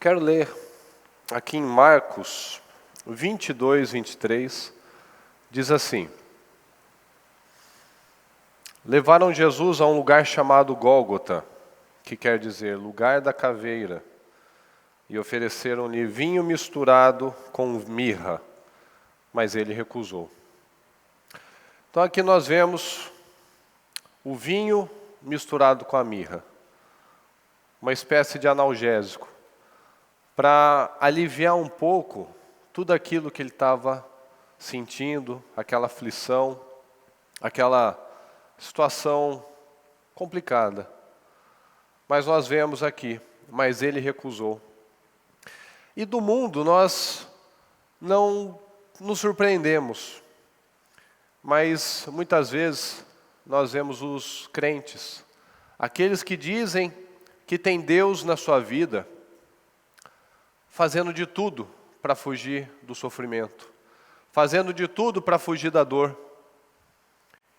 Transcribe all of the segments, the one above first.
Quero ler aqui em Marcos 22, 23, diz assim: levaram Jesus a um lugar chamado Gólgota, que quer dizer lugar da caveira, e ofereceram-lhe vinho misturado com mirra, mas ele recusou. Então aqui nós vemos o vinho misturado com a mirra, uma espécie de analgésico, para aliviar um pouco tudo aquilo que ele estava sentindo, aquela aflição, aquela situação complicada. Mas nós vemos aqui, mas ele recusou. E do mundo nós não nos surpreendemos, mas muitas vezes nós vemos os crentes, aqueles que dizem que tem Deus na sua vida, fazendo de tudo para fugir do sofrimento, fazendo de tudo para fugir da dor.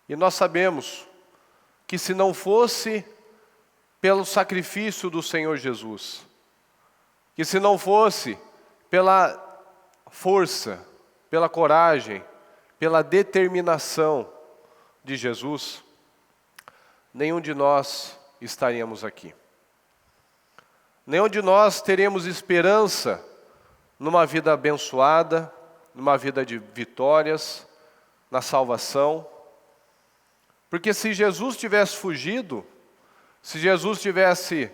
E nós sabemos que se não fosse pelo sacrifício do Senhor Jesus, que se não fosse pela força, pela coragem, pela determinação de Jesus, nenhum de nós estaríamos aqui. Nenhum de nós teremos esperança numa vida abençoada, numa vida de vitórias, na salvação. Porque se Jesus tivesse fugido, se Jesus tivesse,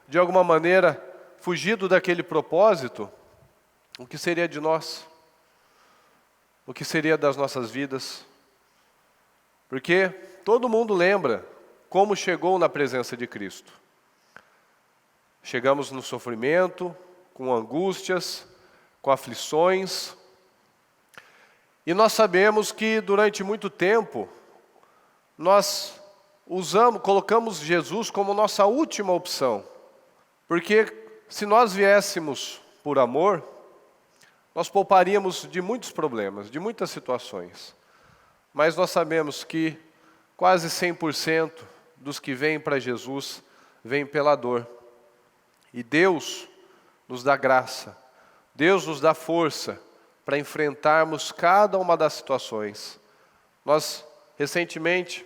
de alguma maneira, fugido daquele propósito, o que seria de nós? O que seria das nossas vidas? Porque todo mundo lembra como chegou na presença de Cristo. Chegamos no sofrimento, com angústias, com aflições. E nós sabemos que durante muito tempo, nós colocamos Jesus como nossa última opção. Porque se nós viéssemos por amor, nós pouparíamos de muitos problemas, de muitas situações. Mas nós sabemos que quase 100% dos que vêm para Jesus, vêm pela dor. E Deus nos dá graça, Deus nos dá força para enfrentarmos cada uma das situações. Nós, recentemente,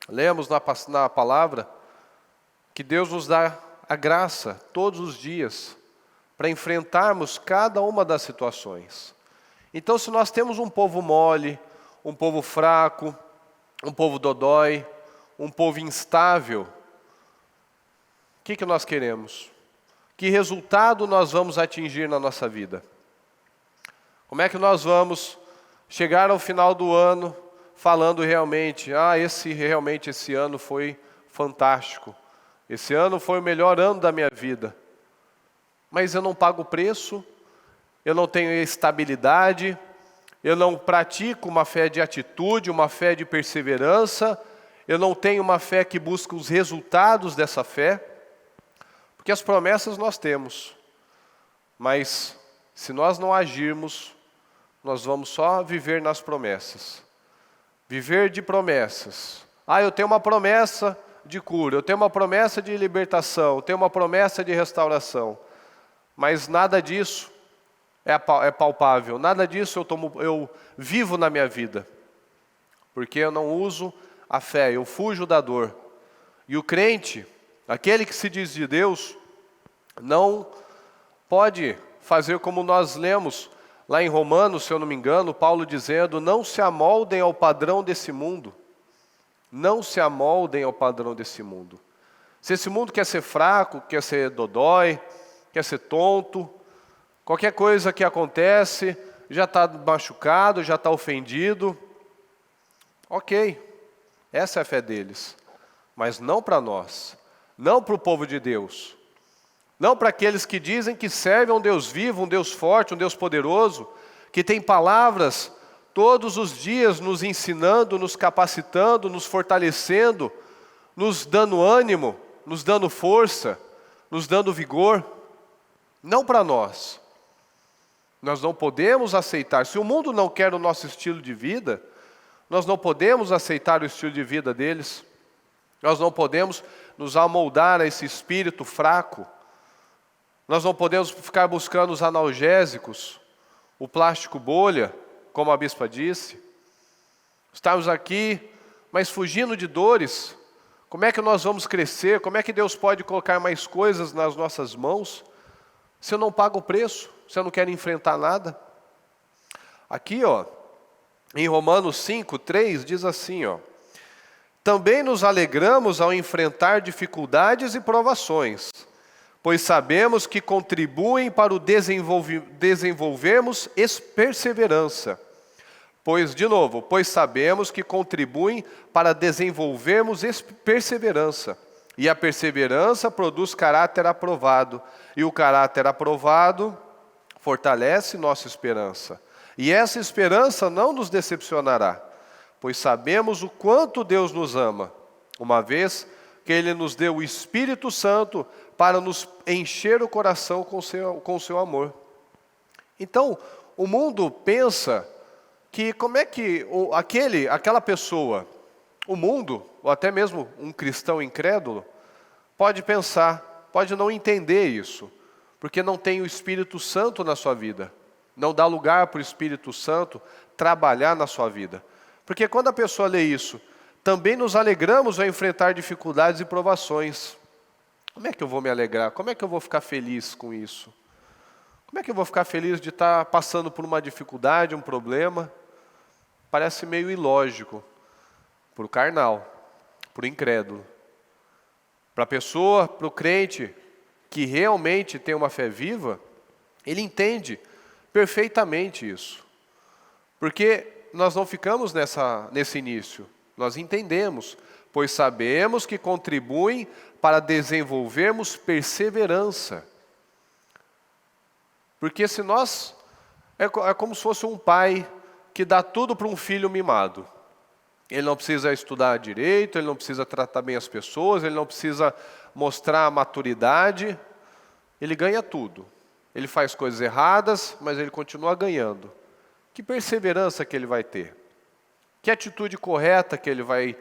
lemos na palavra que Deus nos dá a graça todos os dias para enfrentarmos cada uma das situações. Então, se nós temos um povo mole, um povo fraco, um povo dodói, um povo instável, o que nós queremos? Que resultado nós vamos atingir na nossa vida? Como é que nós vamos chegar ao final do ano falando realmente, esse ano foi fantástico, esse ano foi o melhor ano da minha vida, mas eu não pago o preço, eu não tenho estabilidade, eu não pratico uma fé de atitude, uma fé de perseverança, eu não tenho uma fé que busca os resultados dessa fé. Porque as promessas nós temos, mas se nós não agirmos, nós vamos só viver nas promessas. Viver de promessas. Eu tenho uma promessa de cura, eu tenho uma promessa de libertação, eu tenho uma promessa de restauração. Mas nada disso é palpável, nada disso eu vivo na minha vida. Porque eu não uso a fé, eu fujo da dor. E o crente, aquele que se diz de Deus, não pode fazer como nós lemos lá em Romanos, se eu não me engano, Paulo dizendo, não se amoldem ao padrão desse mundo. Não se amoldem ao padrão desse mundo. Se esse mundo quer ser fraco, quer ser dodói, quer ser tonto, qualquer coisa que acontece, já está machucado, já está ofendido. Ok, essa é a fé deles, mas não para nós. Não para o povo de Deus, não para aqueles que dizem que servem a um Deus vivo, um Deus forte, um Deus poderoso, que tem palavras todos os dias nos ensinando, nos capacitando, nos fortalecendo, nos dando ânimo, nos dando força, nos dando vigor. Não para nós. Nós não podemos aceitar, se o mundo não quer o nosso estilo de vida, nós não podemos aceitar o estilo de vida deles. Nós não podemos nos amoldar a esse espírito fraco, Nós não podemos ficar buscando os analgésicos, o plástico bolha, como a bispa disse. Estamos aqui, mas fugindo de dores. Como é que nós vamos crescer? Como é que Deus pode colocar mais coisas nas nossas mãos se eu não pago o preço? Se eu não quero enfrentar nada? Aqui, em Romanos 5:3 diz assim, também nos alegramos ao enfrentar dificuldades e provações, pois sabemos que contribuem para o desenvolvermos perseverança. Pois sabemos que contribuem para desenvolvermos perseverança. E a perseverança produz caráter aprovado. E o caráter aprovado fortalece nossa esperança. E essa esperança não nos decepcionará, pois sabemos o quanto Deus nos ama, uma vez que Ele nos deu o Espírito Santo para nos encher o coração com o seu amor. Então, o mundo pensa que como é que aquela pessoa, o mundo, ou até mesmo um cristão incrédulo, pode pensar, pode não entender isso, porque não tem o Espírito Santo na sua vida, não dá lugar para o Espírito Santo trabalhar na sua vida. Porque quando a pessoa lê isso, também nos alegramos ao enfrentar dificuldades e provações. Como é que eu vou me alegrar? Como é que eu vou ficar feliz com isso? Como é que eu vou ficar feliz de estar passando por uma dificuldade, um problema? Parece meio ilógico para o carnal, para o incrédulo. Para a pessoa, para o crente que realmente tem uma fé viva, ele entende perfeitamente isso. Porque nós não ficamos nesse início, nós entendemos, pois sabemos que contribuem para desenvolvermos perseverança. Porque se nós, é como se fosse um pai que dá tudo para um filho mimado. Ele não precisa estudar direito, ele não precisa tratar bem as pessoas, ele não precisa mostrar a maturidade, ele ganha tudo. Ele faz coisas erradas, mas ele continua ganhando. Que perseverança que ele vai ter? Que atitude correta que ele vai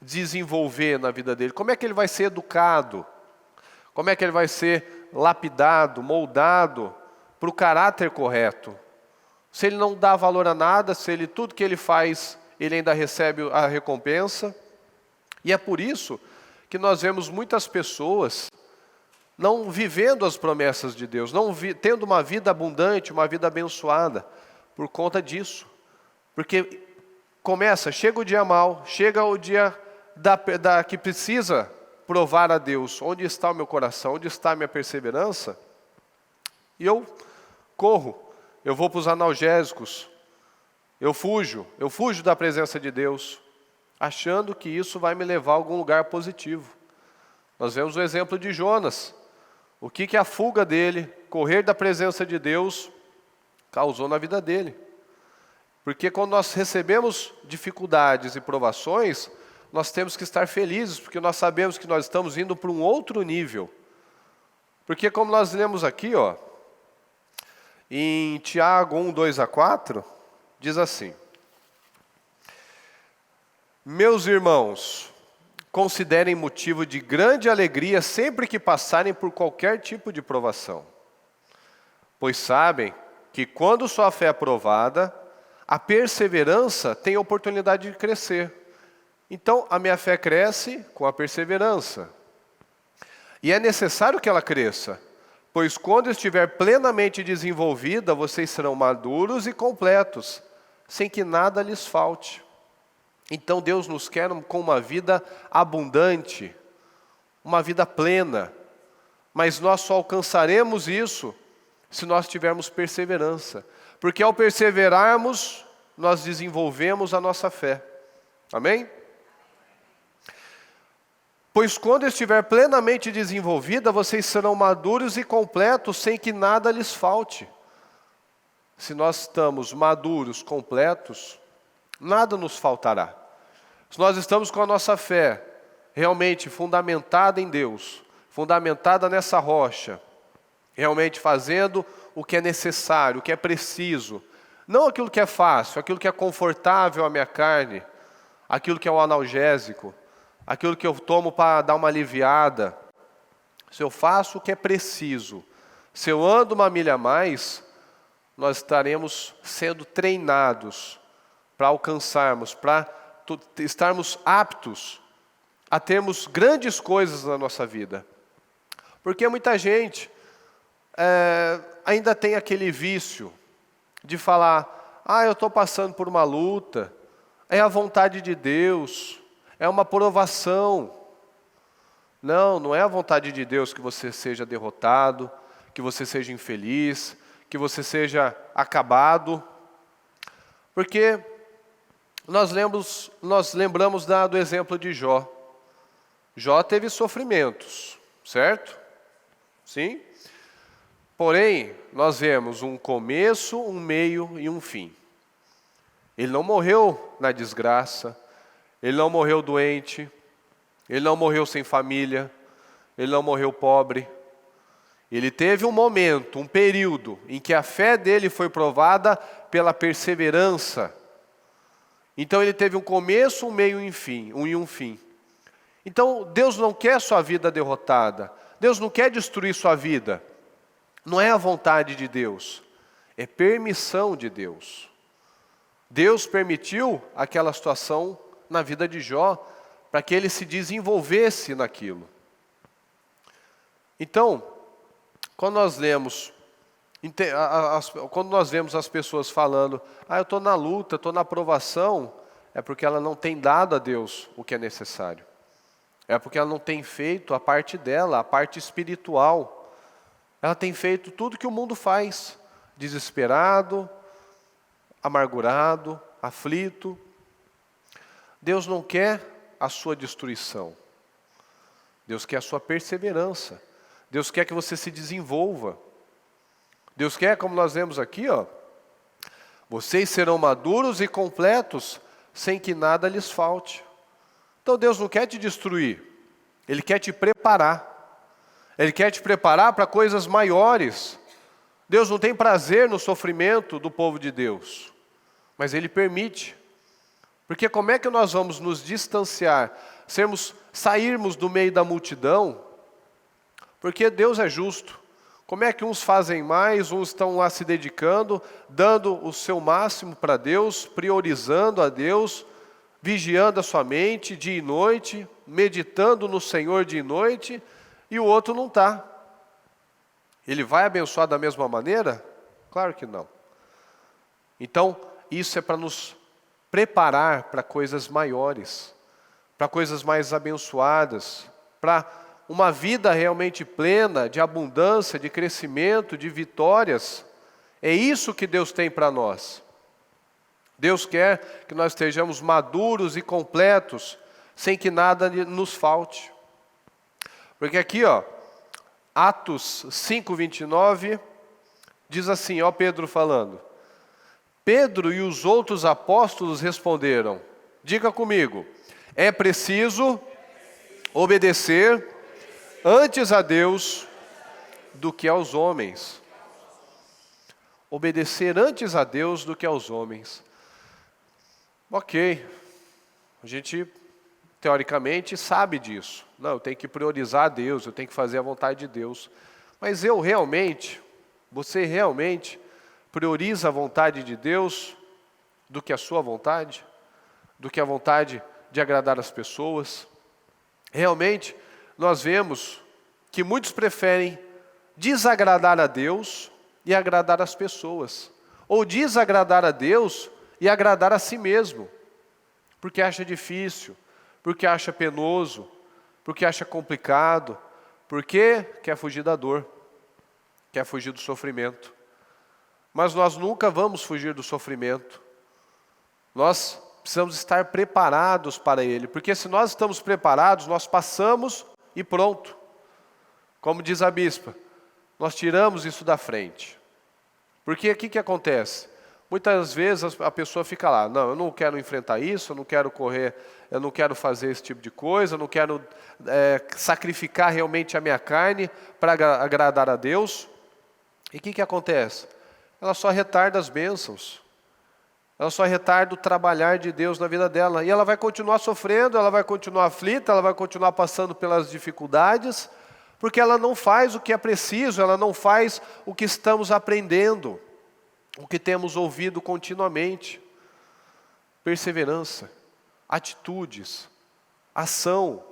desenvolver na vida dele? Como é que ele vai ser educado? Como é que ele vai ser lapidado, moldado para o caráter correto? Se ele não dá valor a nada, se tudo que ele faz, ele ainda recebe a recompensa. E é por isso que nós vemos muitas pessoas não vivendo as promessas de Deus, não tendo uma vida abundante, uma vida abençoada, por conta disso. Porque chega o dia mau, chega o dia que precisa provar a Deus, onde está o meu coração, onde está a minha perseverança, e eu corro. Eu vou para os analgésicos, eu fujo da presença de Deus, achando que isso vai me levar a algum lugar positivo. Nós vemos o exemplo de Jonas. O que a fuga dele, correr da presença de Deus, causou na vida dele. Porque quando nós recebemos dificuldades e provações, nós temos que estar felizes, porque nós sabemos que nós estamos indo para um outro nível. Porque como nós lemos aqui, em Tiago 1:2-4, diz assim: meus irmãos, considerem motivo de grande alegria sempre que passarem por qualquer tipo de provação, pois sabem que quando sua fé é provada, a perseverança tem a oportunidade de crescer. Então, a minha fé cresce com a perseverança. E é necessário que ela cresça, pois quando estiver plenamente desenvolvida, vocês serão maduros e completos, sem que nada lhes falte. Então Deus nos quer com uma vida abundante, uma vida plena, mas nós só alcançaremos isso se nós tivermos perseverança, porque ao perseverarmos, nós desenvolvemos a nossa fé. Amém? Pois quando estiver plenamente desenvolvida, vocês serão maduros e completos, sem que nada lhes falte. Se nós estamos maduros, completos, nada nos faltará. Se nós estamos com a nossa fé realmente fundamentada em Deus, fundamentada nessa rocha, realmente fazendo o que é necessário, o que é preciso, não aquilo que é fácil, aquilo que é confortável à minha carne, aquilo que é o analgésico, aquilo que eu tomo para dar uma aliviada. Se eu faço o que é preciso, Se eu ando uma milha a mais, nós estaremos sendo treinados para alcançarmos, para estarmos aptos a termos grandes coisas na nossa vida. Porque muita gente ainda tem aquele vício de falar, eu estou passando por uma luta, é a vontade de Deus, é uma provação. Não, não é a vontade de Deus que você seja derrotado, que você seja infeliz, que você seja acabado. Porque nós lembramos do exemplo de Jó. Jó teve sofrimentos, certo? Sim? Porém, nós vemos um começo, um meio e um fim. Ele não morreu na desgraça, ele não morreu doente, ele não morreu sem família, ele não morreu pobre. Ele teve um momento, um período, em que a fé dele foi provada pela perseverança. Então ele teve um começo, um meio e um fim. Então Deus não quer sua vida derrotada. Deus não quer destruir sua vida. Não é a vontade de Deus, é permissão de Deus. Deus permitiu aquela situação na vida de Jó para que ele se desenvolvesse naquilo. Então, quando nós vemos as pessoas falando, eu estou na luta, estou na provação, é porque ela não tem dado a Deus o que é necessário. É porque ela não tem feito a parte dela, a parte espiritual. Ela tem feito tudo que o mundo faz, desesperado, amargurado, aflito. Deus não quer a sua destruição. Deus quer a sua perseverança. Deus quer que você se desenvolva. Deus quer, como nós vemos aqui, vocês serão maduros e completos, sem que nada lhes falte. Então Deus não quer te destruir, Ele quer te preparar. Ele quer te preparar para coisas maiores. Deus não tem prazer no sofrimento do povo de Deus, mas Ele permite. Porque como é que nós vamos nos distanciar, sairmos do meio da multidão? Porque Deus é justo. Como é que uns fazem mais, uns estão lá se dedicando, dando o seu máximo para Deus, priorizando a Deus, vigiando a sua mente dia e noite, meditando no Senhor dia e noite, e o outro não está. Ele vai abençoar da mesma maneira? Claro que não. Então, isso é para nos preparar para coisas maiores, para coisas mais abençoadas, para uma vida realmente plena, de abundância, de crescimento, de vitórias. É isso que Deus tem para nós. Deus quer que nós estejamos maduros e completos, sem que nada nos falte. Porque aqui, Atos 5:29, diz assim, Pedro falando. Pedro e os outros apóstolos responderam, diga comigo, é preciso obedecer antes a Deus do que aos homens. Obedecer antes a Deus do que aos homens. Ok, a gente teoricamente sabe disso. Não, eu tenho que priorizar a Deus, eu tenho que fazer a vontade de Deus. Mas você realmente prioriza a vontade de Deus do que a sua vontade? Do que a vontade de agradar as pessoas? Realmente, nós vemos que muitos preferem desagradar a Deus e agradar as pessoas. Ou desagradar a Deus e agradar a si mesmo. Porque acha difícil, porque acha penoso, porque acha complicado, porque quer fugir da dor, quer fugir do sofrimento. Mas nós nunca vamos fugir do sofrimento. Nós precisamos estar preparados para ele, porque se nós estamos preparados, nós passamos e pronto. Como diz a bispa, nós tiramos isso da frente. Porque o que acontece? Muitas vezes a pessoa fica lá, não, eu não quero enfrentar isso, eu não quero correr, eu não quero fazer esse tipo de coisa, eu não quero sacrificar realmente a minha carne para agradar a Deus. E o que acontece? Ela só retarda as bênçãos. Ela só retarda o trabalhar de Deus na vida dela. E ela vai continuar sofrendo, ela vai continuar aflita, ela vai continuar passando pelas dificuldades, Porque ela não faz o que é preciso, ela não faz o que estamos aprendendo, o que temos ouvido continuamente. Perseverança, atitudes, ação.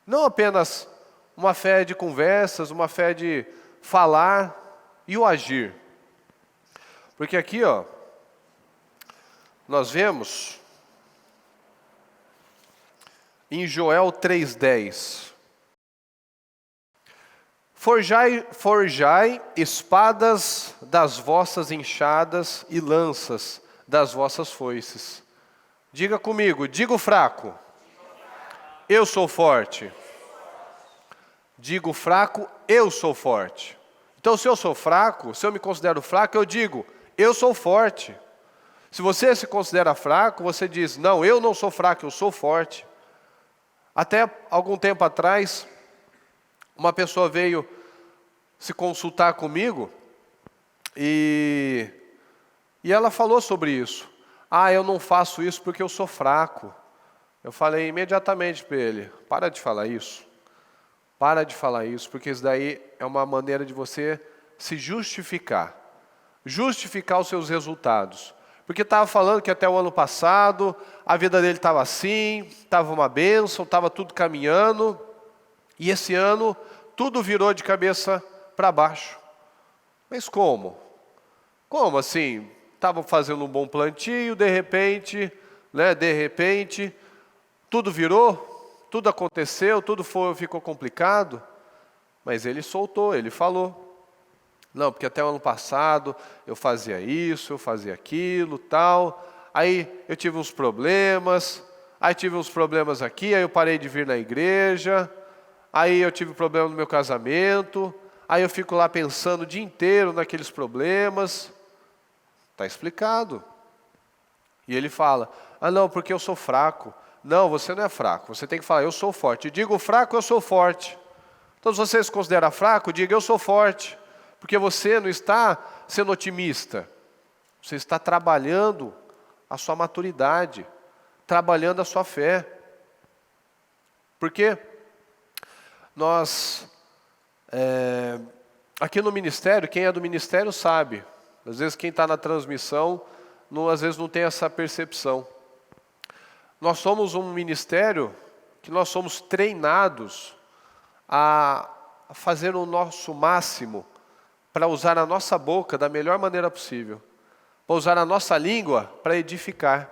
Não apenas uma fé de conversas, uma fé de falar e o agir. Porque aqui, nós vemos em Joel 3,10. Forjai espadas das vossas enxadas e lanças das vossas foices. Diga comigo, diga o fraco, eu sou forte. Digo o fraco, eu sou forte. Então se eu sou fraco, se eu me considero fraco, eu digo, eu sou forte. Se você se considera fraco, você diz, não, eu não sou fraco, eu sou forte. Até algum tempo atrás, uma pessoa veio se consultar comigo e ela falou sobre isso. Eu não faço isso porque eu sou fraco. Eu falei imediatamente para ele, para de falar isso. Para de falar isso, porque isso daí é uma maneira de você se justificar. Justificar os seus resultados. Porque estava falando que até o ano passado, a vida dele estava assim, estava uma bênção, estava tudo caminhando. E esse ano, tudo virou de cabeça para baixo. Mas como? Como assim? Estava fazendo um bom plantio, de repente, tudo virou, tudo aconteceu, ficou complicado. Mas ele soltou, ele falou. Não, porque até o ano passado eu fazia isso, eu fazia aquilo, tal. Aí eu tive uns problemas, aqui, aí eu parei de vir na igreja. Aí eu tive problema no meu casamento. Aí eu fico lá pensando o dia inteiro naqueles problemas. Está explicado. E ele fala, não, porque eu sou fraco. Não, você não é fraco, você tem que falar, eu sou forte. Diga o fraco, eu sou forte. Então se você se considera fraco, diga, eu sou forte. Porque você não está sendo otimista. Você está trabalhando a sua maturidade, trabalhando a sua fé. Porque nós, aqui no ministério, quem é do ministério sabe. Às vezes quem está na transmissão, às vezes não tem essa percepção. Nós somos um ministério que nós somos treinados a fazer o nosso máximo para usar a nossa boca da melhor maneira possível. Para usar a nossa língua para edificar.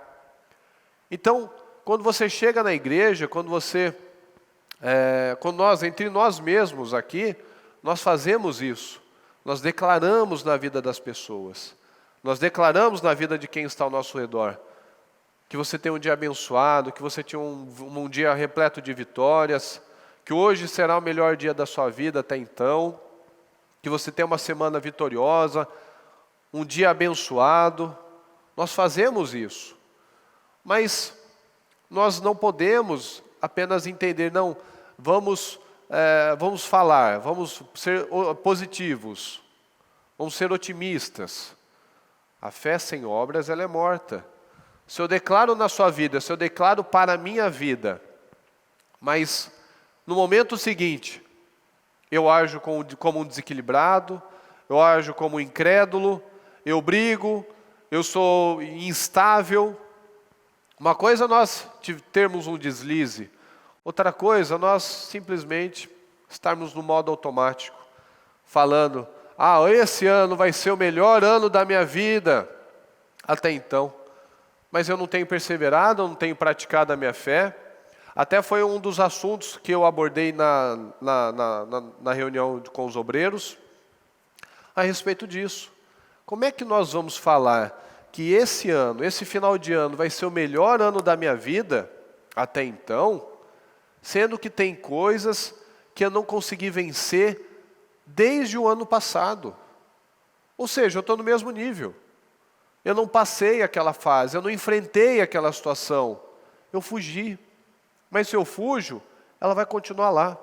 Então, quando você chega na igreja, quando nós, entre nós mesmos aqui, nós fazemos isso. Nós declaramos na vida das pessoas. Nós declaramos na vida de quem está ao nosso redor. Que você tem um dia abençoado, que você tinha um dia repleto de vitórias, que hoje será o melhor dia da sua vida até então, que você tem uma semana vitoriosa, um dia abençoado. Nós fazemos isso. Mas nós não podemos apenas entender, não, vamos falar, vamos ser positivos, vamos ser otimistas. A fé sem obras, ela é morta. Se eu declaro na sua vida, se eu declaro para a minha vida, mas no momento seguinte, eu ajo como um desequilibrado, eu ajo como um incrédulo, eu brigo, eu sou instável. Uma coisa é nós termos um deslize, outra coisa nós simplesmente estarmos no modo automático, falando, esse ano vai ser o melhor ano da minha vida, até então. Mas eu não tenho perseverado, eu não tenho praticado a minha fé. Até foi um dos assuntos que eu abordei na reunião com os obreiros, a respeito disso. Como é que nós vamos falar que esse ano, esse final de ano, vai ser o melhor ano da minha vida, até então, sendo que tem coisas que eu não consegui vencer desde o ano passado? Ou seja, eu estou no mesmo nível. Eu não passei aquela fase, eu não enfrentei aquela situação. Eu fugi. Mas se eu fujo, ela vai continuar lá.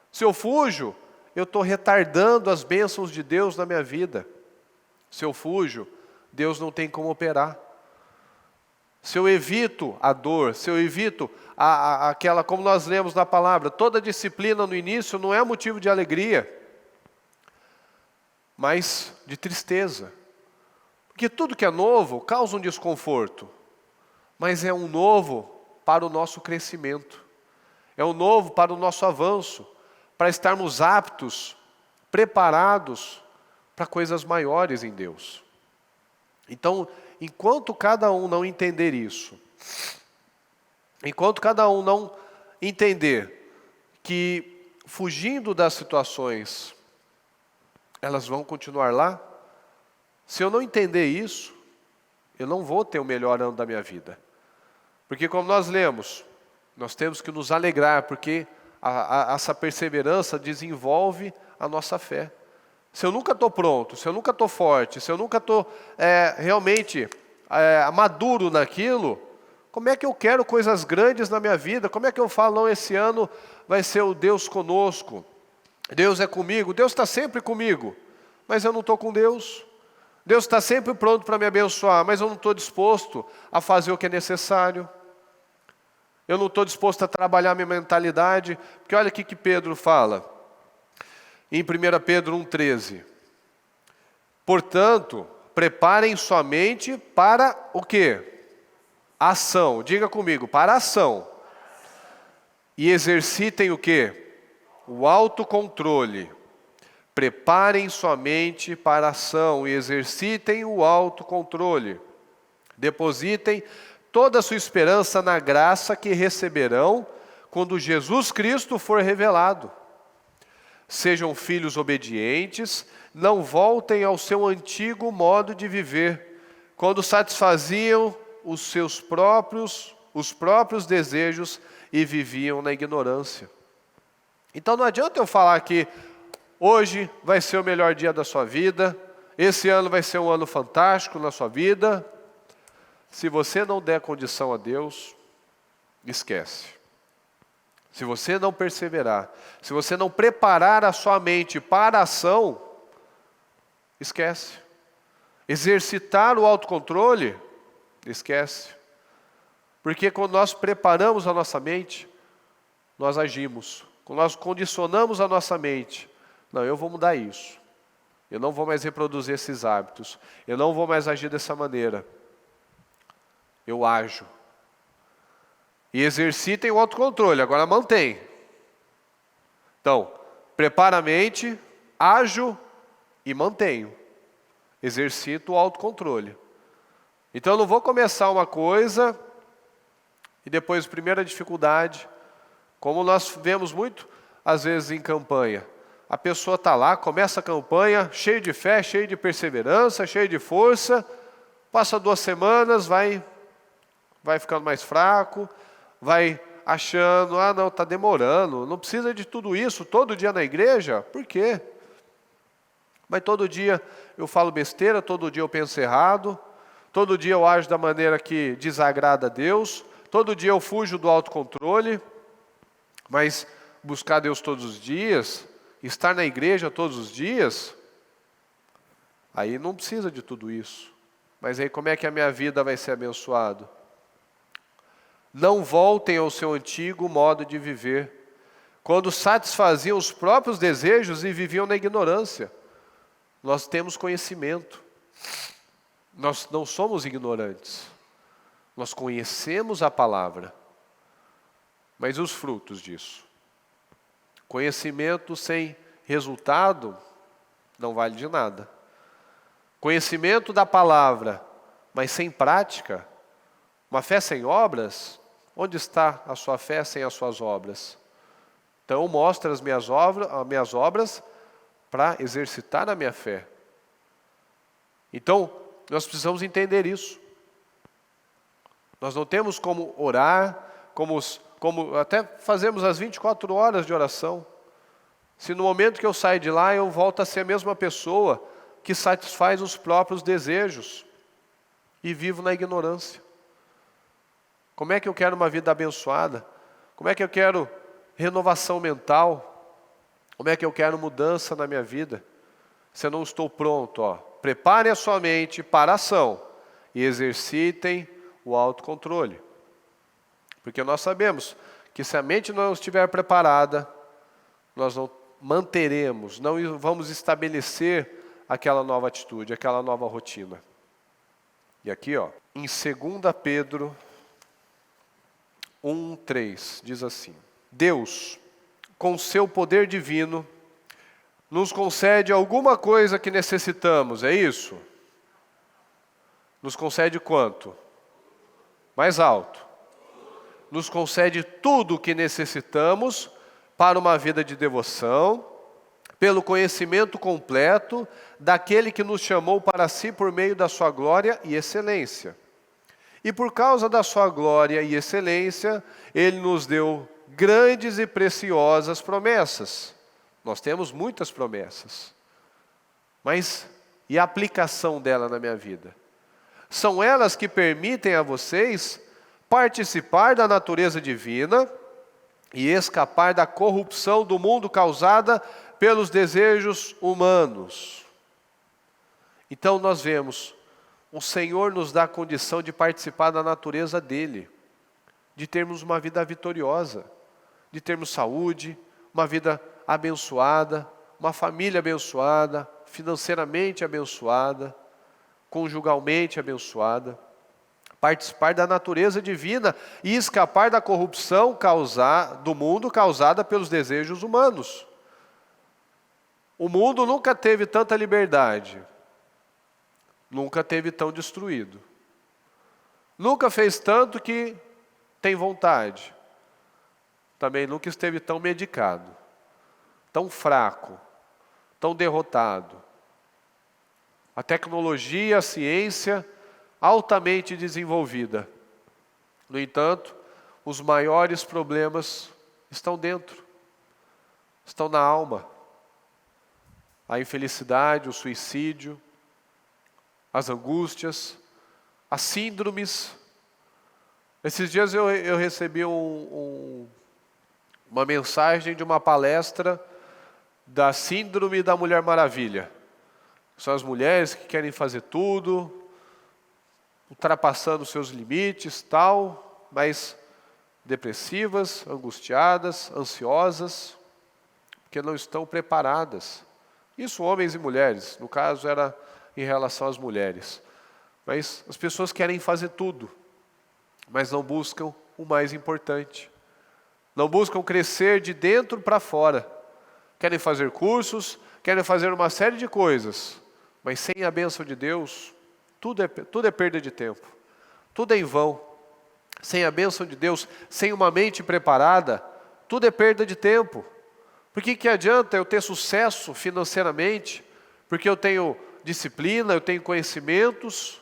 Se eu fujo, eu estou retardando as bênçãos de Deus na minha vida. Se eu fujo, Deus não tem como operar. se eu evito a dor, se eu evito aquela, como nós lemos na palavra, toda disciplina no início não é motivo de alegria, mas de tristeza. Porque tudo que é novo causa um desconforto, mas é um novo para o nosso crescimento, é um novo para o nosso avanço, para estarmos aptos, preparados para coisas maiores em Deus. Então, enquanto cada um não entender isso, enquanto cada um não entender que fugindo das situações, elas vão continuar lá, se eu não entender isso, eu não vou ter o melhor ano da minha vida. Porque como nós lemos, nós temos que nos alegrar, porque essa perseverança desenvolve a nossa fé. Se eu nunca estou pronto, se eu nunca estou forte, se eu nunca estou realmente maduro naquilo, como é que eu quero coisas grandes na minha vida? Como é que eu falo, não, esse ano vai ser o Deus conosco, Deus é comigo, Deus está sempre comigo, mas eu não estou com Deus. Deus está sempre pronto para me abençoar, mas eu não estou disposto a fazer o que é necessário. Eu não estou disposto a trabalhar minha mentalidade, porque olha aqui que Pedro fala, em 1 Pedro 1,13. Portanto, preparem sua mente para o quê? Ação. Diga comigo, para ação. E exercitem o quê? O autocontrole. Preparem sua mente para a ação e exercitem o autocontrole. Depositem toda a sua esperança na graça que receberão quando Jesus Cristo for revelado. Sejam filhos obedientes, não voltem ao seu antigo modo de viver, quando satisfaziam os próprios desejos e viviam na ignorância. Então não adianta eu falar que hoje vai ser o melhor dia da sua vida, esse ano vai ser um ano fantástico na sua vida. Se você não der condição a Deus, esquece. Se você não perseverar, se você não preparar a sua mente para a ação, esquece. Exercitar o autocontrole, esquece. Porque quando nós preparamos a nossa mente, nós agimos. Quando nós condicionamos a nossa mente, não, eu vou mudar isso. Eu não vou mais reproduzir esses hábitos. Eu não vou mais agir dessa maneira. Eu ajo. E exercitem o autocontrole, agora mantém. Então, prepara a mente, ajo e mantenho. Exercito o autocontrole. Então eu não vou começar uma coisa e depois, primeira dificuldade, como nós vemos muito, às vezes em campanha. A pessoa está lá, começa a campanha, cheio de fé, cheio de perseverança, cheio de força, passa 2 semanas, vai ficando mais fraco, vai achando, não, está demorando, não precisa de tudo isso, todo dia na igreja, por quê? Mas todo dia eu falo besteira, todo dia eu penso errado, todo dia eu ajo da maneira que desagrada a Deus, todo dia eu fujo do autocontrole, mas buscar Deus todos os dias, estar na igreja todos os dias, aí não precisa de tudo isso. Mas aí como é que a minha vida vai ser abençoada? Não voltem ao seu antigo modo de viver, quando satisfaziam os próprios desejos e viviam na ignorância. Nós temos conhecimento, nós não somos ignorantes, nós conhecemos a palavra, mas os frutos disso? Conhecimento sem resultado não vale de nada. Conhecimento da palavra, mas sem prática, uma fé sem obras, onde está a sua fé sem as suas obras? Então eu mostro as minhas obras para exercitar a minha fé. Então, nós precisamos entender isso. Nós não temos como orar, como até fazemos as 24 horas de oração. Se no momento que eu saio de lá, eu volto a ser a mesma pessoa que satisfaz os próprios desejos e vivo na ignorância. Como é que eu quero uma vida abençoada? Como é que eu quero renovação mental? Como é que eu quero mudança na minha vida? Se eu não estou pronto, Prepare a sua mente para a ação e exercitem o autocontrole. Porque nós sabemos que se a mente não estiver preparada, nós não manteremos, não vamos estabelecer aquela nova atitude, aquela nova rotina. E aqui, em 2 Pedro 1:3, diz assim: Deus, com seu poder divino, nos concede alguma coisa que necessitamos, é isso? Nos concede quanto? Mais alto. Nos concede tudo o que necessitamos para uma vida de devoção, pelo conhecimento completo daquele que nos chamou para si por meio da sua glória e excelência. E por causa da sua glória e excelência, Ele nos deu grandes e preciosas promessas. Nós temos muitas promessas. Mas, e a aplicação dela na minha vida? São elas que permitem a vocês participar da natureza divina e escapar da corrupção do mundo causada pelos desejos humanos. Então nós vemos, o Senhor nos dá a condição de participar da natureza dele, de termos uma vida vitoriosa, de termos saúde, uma vida abençoada, uma família abençoada, financeiramente abençoada, conjugalmente abençoada, participar da natureza divina e escapar da corrupção do mundo causada pelos desejos humanos. O mundo nunca teve tanta liberdade, nunca teve tão destruído, nunca fez tanto que tem vontade, também nunca esteve tão medicado, tão fraco, tão derrotado. A tecnologia, a ciência, altamente desenvolvida. No entanto, os maiores problemas estão dentro, estão na alma. A infelicidade, o suicídio, as angústias, as síndromes. Esses dias eu recebi uma mensagem de uma palestra da Síndrome da Mulher Maravilha. São as mulheres que querem fazer tudo, ultrapassando seus limites, tal, mas depressivas, angustiadas, ansiosas, porque não estão preparadas. Isso homens e mulheres, no caso era em relação às mulheres. Mas as pessoas querem fazer tudo, mas não buscam o mais importante. Não buscam crescer de dentro para fora. Querem fazer cursos, querem fazer uma série de coisas, mas sem a bênção de Deus, tudo é perda de tempo. Tudo é em vão. Sem a bênção de Deus, sem uma mente preparada, tudo é perda de tempo. Por que adianta eu ter sucesso financeiramente? Porque eu tenho disciplina, eu tenho conhecimentos,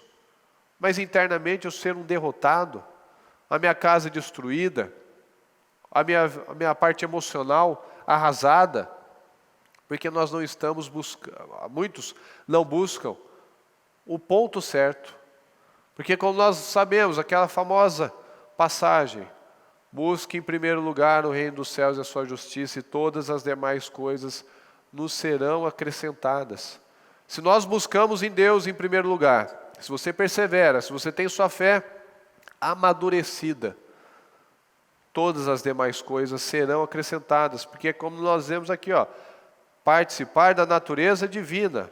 mas internamente eu ser um derrotado, a minha casa destruída, a minha parte emocional arrasada, porque nós não estamos buscando, muitos não buscam o ponto certo. Porque como nós sabemos, aquela famosa passagem, busque em primeiro lugar o reino dos céus e a sua justiça, e todas as demais coisas nos serão acrescentadas. Se nós buscamos em Deus em primeiro lugar, se você persevera, se você tem sua fé amadurecida, todas as demais coisas serão acrescentadas. Porque como nós vemos aqui, participar da natureza divina.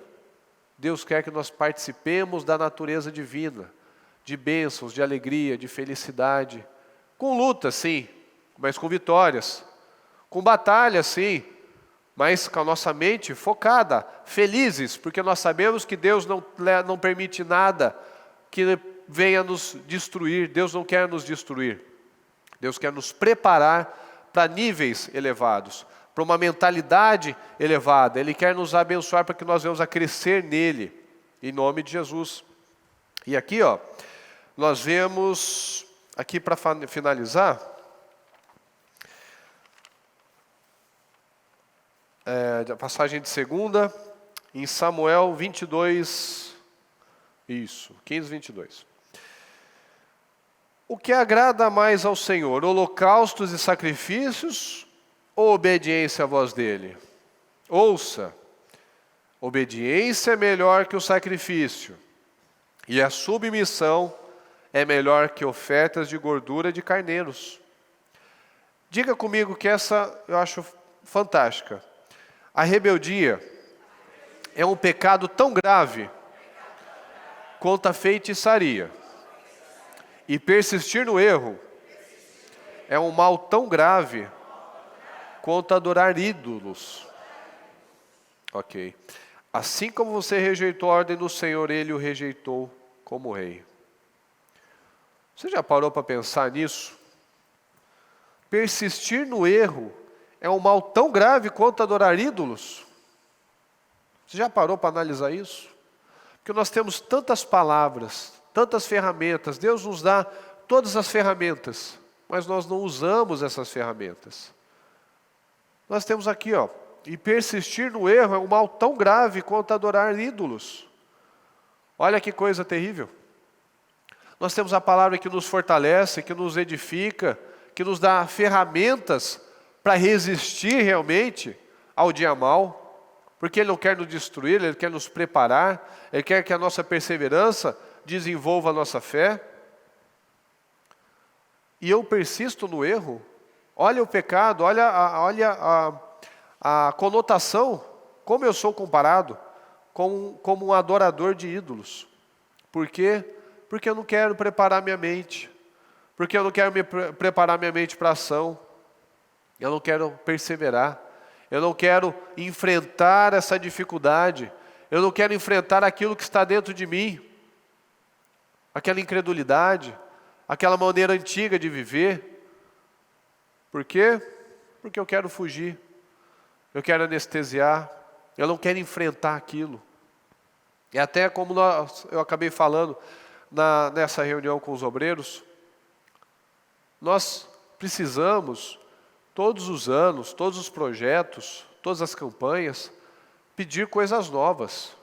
Deus quer que nós participemos da natureza divina, de bênçãos, de alegria, de felicidade, com lutas, sim, mas com vitórias, com batalhas, sim, mas com a nossa mente focada, felizes, porque nós sabemos que Deus não permite nada que venha nos destruir. Deus não quer nos destruir. Deus quer nos preparar para níveis elevados, para uma mentalidade elevada. Ele quer nos abençoar para que nós venhamos a crescer nele, em nome de Jesus. E aqui, nós vemos, aqui para finalizar, a passagem de 2, em Samuel 22, 15, 22. O que agrada mais ao Senhor, holocaustos e sacrifícios ou obediência à voz dele? Ouça, obediência é melhor que o sacrifício, e a submissão é melhor que ofertas de gordura de carneiros. Diga comigo que essa eu acho fantástica. A rebeldia é um pecado tão grave quanto a feitiçaria. E persistir no erro é um mal tão grave quanto adorar ídolos. Ok. Assim como você rejeitou a ordem do Senhor, Ele o rejeitou como rei. Você já parou para pensar nisso? Persistir no erro é um mal tão grave quanto adorar ídolos? Você já parou para analisar isso? Porque nós temos tantas palavras, tantas ferramentas, Deus nos dá todas as ferramentas, mas nós não usamos essas ferramentas. Nós temos aqui, e persistir no erro é um mal tão grave quanto adorar ídolos. Olha que coisa terrível. Nós temos a palavra que nos fortalece, que nos edifica, que nos dá ferramentas para resistir realmente ao dia mal, porque Ele não quer nos destruir, Ele quer nos preparar, Ele quer que a nossa perseverança desenvolva a nossa fé. E eu persisto no erro. Olha o pecado, olha a conotação, como eu sou comparado como um adorador de ídolos. Por quê? Porque eu não quero preparar minha mente, porque eu não quero preparar minha mente para a ação, eu não quero perseverar, eu não quero enfrentar essa dificuldade, eu não quero enfrentar aquilo que está dentro de mim, aquela incredulidade, aquela maneira antiga de viver. Por quê? Porque eu quero fugir, eu quero anestesiar, eu não quero enfrentar aquilo. E até como eu acabei falando nessa reunião com os obreiros, nós precisamos, todos os anos, todos os projetos, todas as campanhas, pedir coisas novas.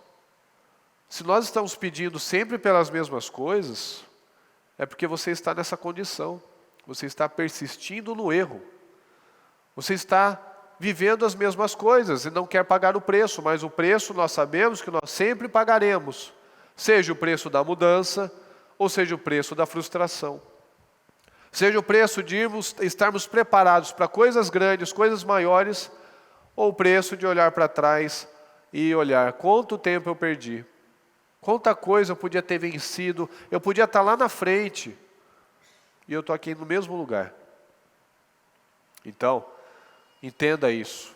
Se nós estamos pedindo sempre pelas mesmas coisas, é porque você está nessa condição, você está persistindo no erro, você está vivendo as mesmas coisas e não quer pagar o preço, mas o preço nós sabemos que nós sempre pagaremos, seja o preço da mudança, ou seja o preço da frustração. Seja o preço de estarmos preparados para coisas grandes, coisas maiores, ou o preço de olhar para trás e olhar quanto tempo eu perdi, quanta coisa eu podia ter vencido, eu podia estar lá na frente, e eu estou aqui no mesmo lugar. Então, entenda isso.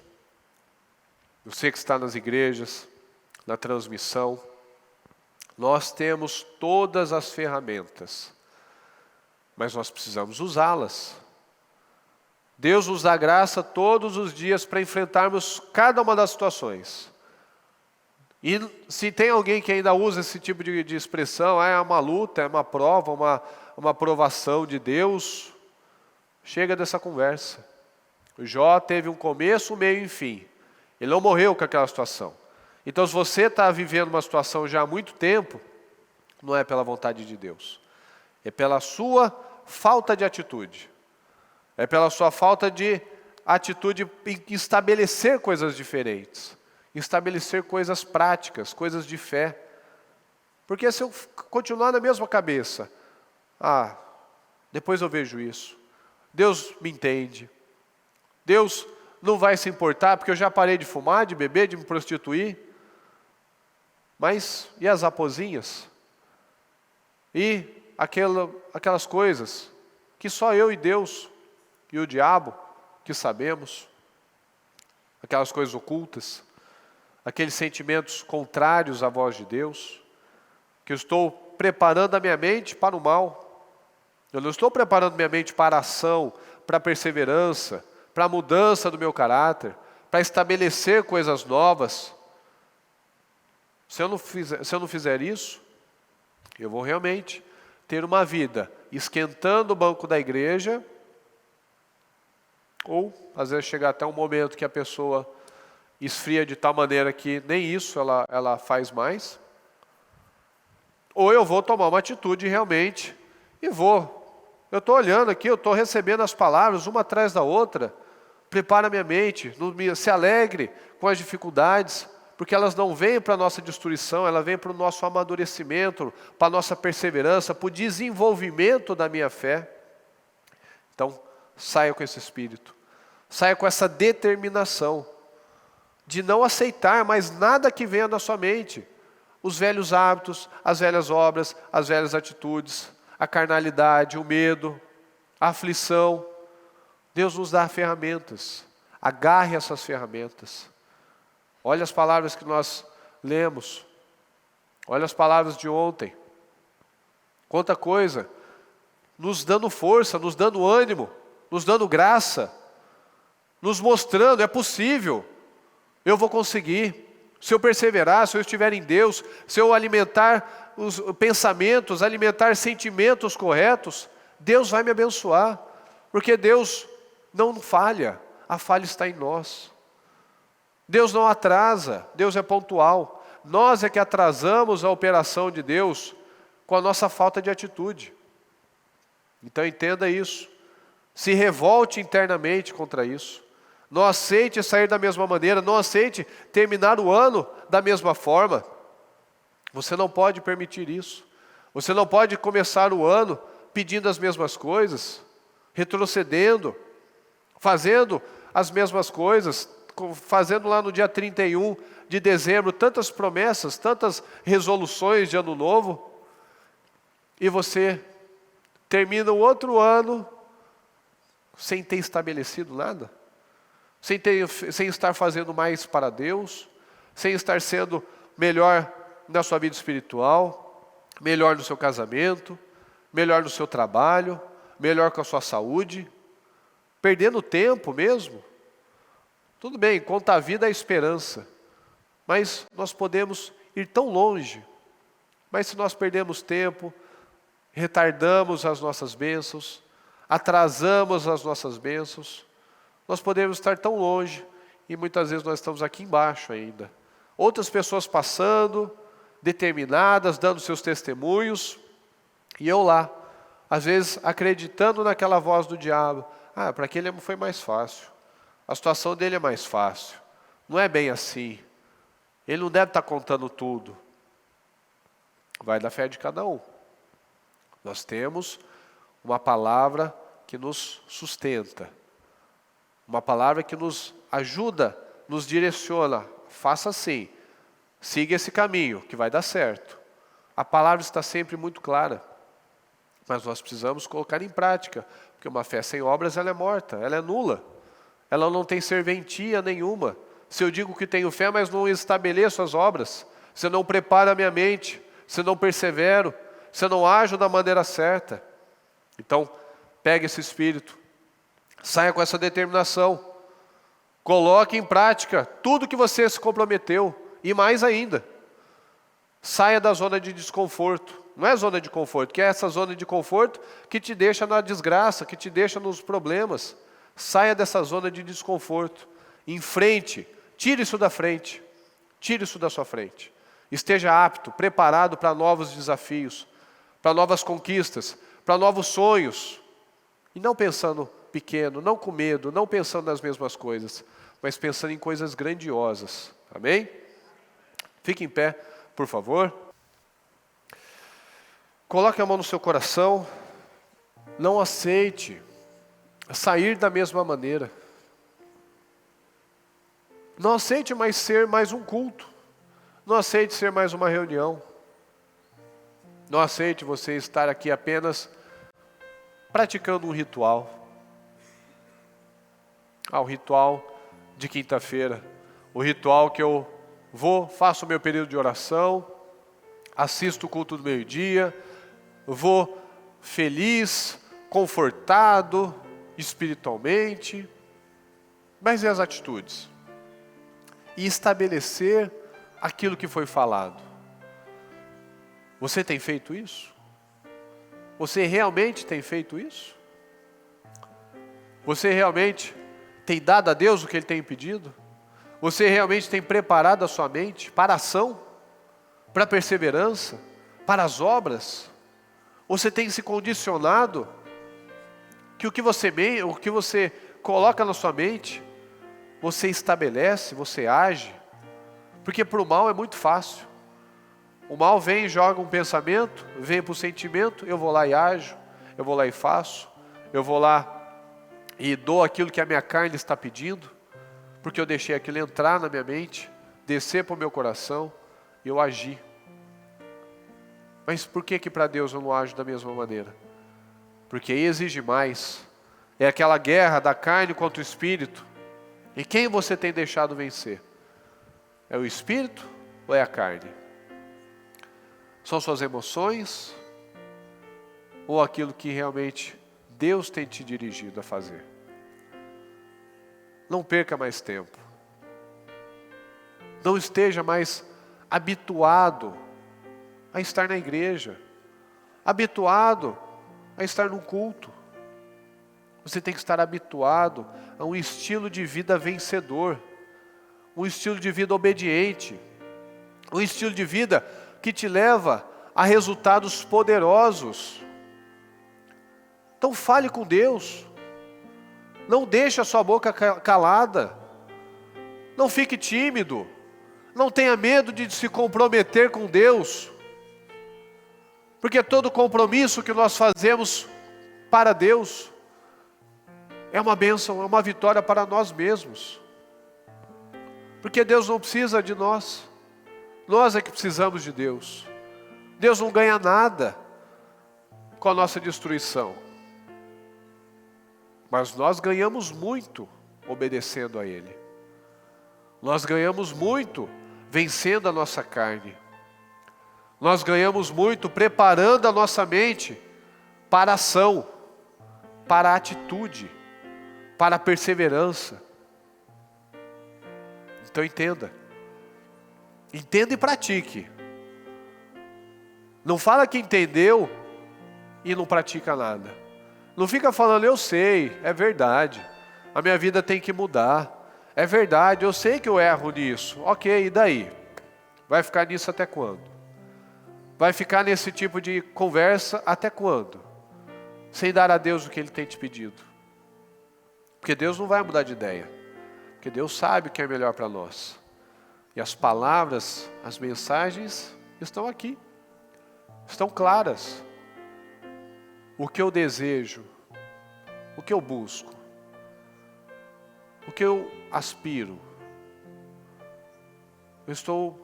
Você que está nas igrejas, na transmissão, nós temos todas as ferramentas, mas nós precisamos usá-las. Deus nos dá graça todos os dias para enfrentarmos cada uma das situações. E se tem alguém que ainda usa esse tipo de expressão, é uma luta, é uma prova, uma provação de Deus, chega dessa conversa. O Jó teve um começo, um meio e fim. Ele não morreu com aquela situação. Então, se você está vivendo uma situação já há muito tempo, não é pela vontade de Deus. É pela sua falta de atitude. É pela sua falta de atitude em estabelecer coisas diferentes. Estabelecer coisas práticas, coisas de fé. Porque se eu continuar na mesma cabeça, depois eu vejo isso. Deus me entende. Deus não vai se importar porque eu já parei de fumar, de beber, de me prostituir. Mas e as raposinhas? E aquelas coisas que só eu e Deus e o diabo que sabemos, aquelas coisas ocultas, aqueles sentimentos contrários à voz de Deus, que eu estou preparando a minha mente para o mal. Eu não estou preparando minha mente para a ação, para a perseverança, para a mudança do meu caráter, para estabelecer coisas novas. Se eu não fizer isso, eu vou realmente ter uma vida esquentando o banco da igreja, ou às vezes chegar até um momento que a pessoa esfria de tal maneira que nem isso ela faz mais, ou eu vou tomar uma atitude realmente e eu estou olhando aqui, eu estou recebendo as palavras uma atrás da outra, prepara minha mente, se alegre com as dificuldades, porque elas não vêm para a nossa destruição, elas vêm para o nosso amadurecimento, para a nossa perseverança, para o desenvolvimento da minha fé. Então, saia com esse espírito, saia com essa determinação de não aceitar mais nada que venha da sua mente. Os velhos hábitos, as velhas obras, as velhas atitudes, a carnalidade, o medo, a aflição. Deus nos dá ferramentas. Agarre essas ferramentas. Olha as palavras que nós lemos. Olha as palavras de ontem. Quanta coisa. Nos dando força, nos dando ânimo, nos dando graça. Nos mostrando, é possível. Eu vou conseguir. Se eu perseverar, se eu estiver em Deus, se eu alimentar os pensamentos, alimentar sentimentos corretos, Deus vai me abençoar. Porque Deus não falha, a falha está em nós. Deus não atrasa, Deus é pontual. Nós é que atrasamos a operação de Deus com a nossa falta de atitude. Então entenda isso. Se revolte internamente contra isso. Não aceite sair da mesma maneira, não aceite terminar o ano da mesma forma. Você não pode permitir isso. Você não pode começar o ano pedindo as mesmas coisas, retrocedendo, fazendo as mesmas coisas, fazendo lá no dia 31 de dezembro tantas promessas, tantas resoluções de ano novo, e você termina o outro ano sem ter estabelecido nada. Sem estar fazendo mais para Deus, sem estar sendo melhor na sua vida espiritual, melhor no seu casamento, melhor no seu trabalho, melhor com a sua saúde, perdendo tempo mesmo. Tudo bem, conta a vida é a esperança, mas nós podemos ir tão longe. Mas se nós perdemos tempo, retardamos as nossas bênçãos, atrasamos as nossas bênçãos, nós podemos estar tão longe e muitas vezes nós estamos aqui embaixo ainda. Outras pessoas passando, determinadas, dando seus testemunhos, e eu lá, às vezes acreditando naquela voz do diabo. Para aquele foi mais fácil, a situação dele é mais fácil, não é bem assim, ele não deve estar contando tudo. Vai da fé de cada um. Nós temos uma palavra que nos sustenta, uma palavra que nos ajuda, nos direciona. Faça assim, siga esse caminho que vai dar certo. A palavra está sempre muito clara, mas nós precisamos colocar em prática, porque uma fé sem obras ela é morta, ela é nula, ela não tem serventia nenhuma. Se eu digo que tenho fé, mas não estabeleço as obras, se eu não preparo a minha mente, se eu não persevero, se eu não ajo da maneira certa, então pegue esse espírito, saia com essa determinação, coloque em prática tudo que você se comprometeu, e mais ainda, saia da zona de desconforto. Não é zona de conforto, que é essa zona de conforto que te deixa na desgraça, que te deixa nos problemas. Saia dessa zona de desconforto, enfrente, tire isso da frente, tire isso da sua frente. Esteja apto, preparado para novos desafios, para novas conquistas, para novos sonhos, e não pensando pequeno, não com medo, não pensando nas mesmas coisas, mas pensando em coisas grandiosas. Amém? Fique em pé, por favor. Coloque a mão no seu coração. Não aceite sair da mesma maneira. Não aceite mais ser mais um culto. Não aceite ser mais uma reunião. Não aceite você estar aqui apenas praticando um ritual. O ritual de quinta-feira. O ritual que eu vou, faço o meu período de oração, assisto o culto do meio-dia, vou feliz, confortado, espiritualmente. Mas e as atitudes? E estabelecer aquilo que foi falado. Você tem feito isso? Você realmente tem feito isso? Você realmente tem dado a Deus o que Ele tem pedido? Você realmente tem preparado a sua mente para a ação, para a perseverança, para as obras? Você tem se condicionado que o que você coloca na sua mente, você estabelece, você age? Porque para o mal é muito fácil. O mal vem e joga um pensamento, vem para o sentimento, eu vou lá e ajo, eu vou lá e faço, eu vou lá e dou aquilo que a minha carne está pedindo, porque eu deixei aquilo entrar na minha mente, descer para o meu coração e eu agi. Mas por que para Deus eu não ajo da mesma maneira? Porque aí exige mais. É aquela guerra da carne contra o espírito. E quem você tem deixado vencer? É o espírito ou é a carne? São suas emoções ou aquilo que realmente Deus tem te dirigido a fazer? Não perca mais tempo. Não esteja mais habituado a estar na igreja, habituado a estar num culto. Você tem que estar habituado a um estilo de vida vencedor, um estilo de vida obediente, um estilo de vida que te leva a resultados poderosos. Então fale com Deus, não deixe a sua boca calada, não fique tímido, não tenha medo de se comprometer com Deus, porque todo compromisso que nós fazemos para Deus é uma bênção, é uma vitória para nós mesmos. Porque Deus não precisa de nós. Nós é que precisamos de Deus. Deus não ganha nada com a nossa destruição. Mas nós ganhamos muito obedecendo a Ele. Nós ganhamos muito vencendo a nossa carne. Nós ganhamos muito preparando a nossa mente para a ação, para a atitude, para a perseverança. Então entenda. Entenda e pratique. Não fala que entendeu e não pratica nada. Não fica falando, eu sei, é verdade. A minha vida tem que mudar. É verdade, eu sei que eu erro nisso. Ok, e daí? Vai ficar nisso até quando? Vai ficar nesse tipo de conversa até quando? Sem dar a Deus o que Ele tem te pedido. Porque Deus não vai mudar de ideia. Porque Deus sabe o que é melhor para nós. E as palavras, as mensagens estão aqui. Estão claras. O que eu desejo, o que eu busco, o que eu aspiro. Eu estou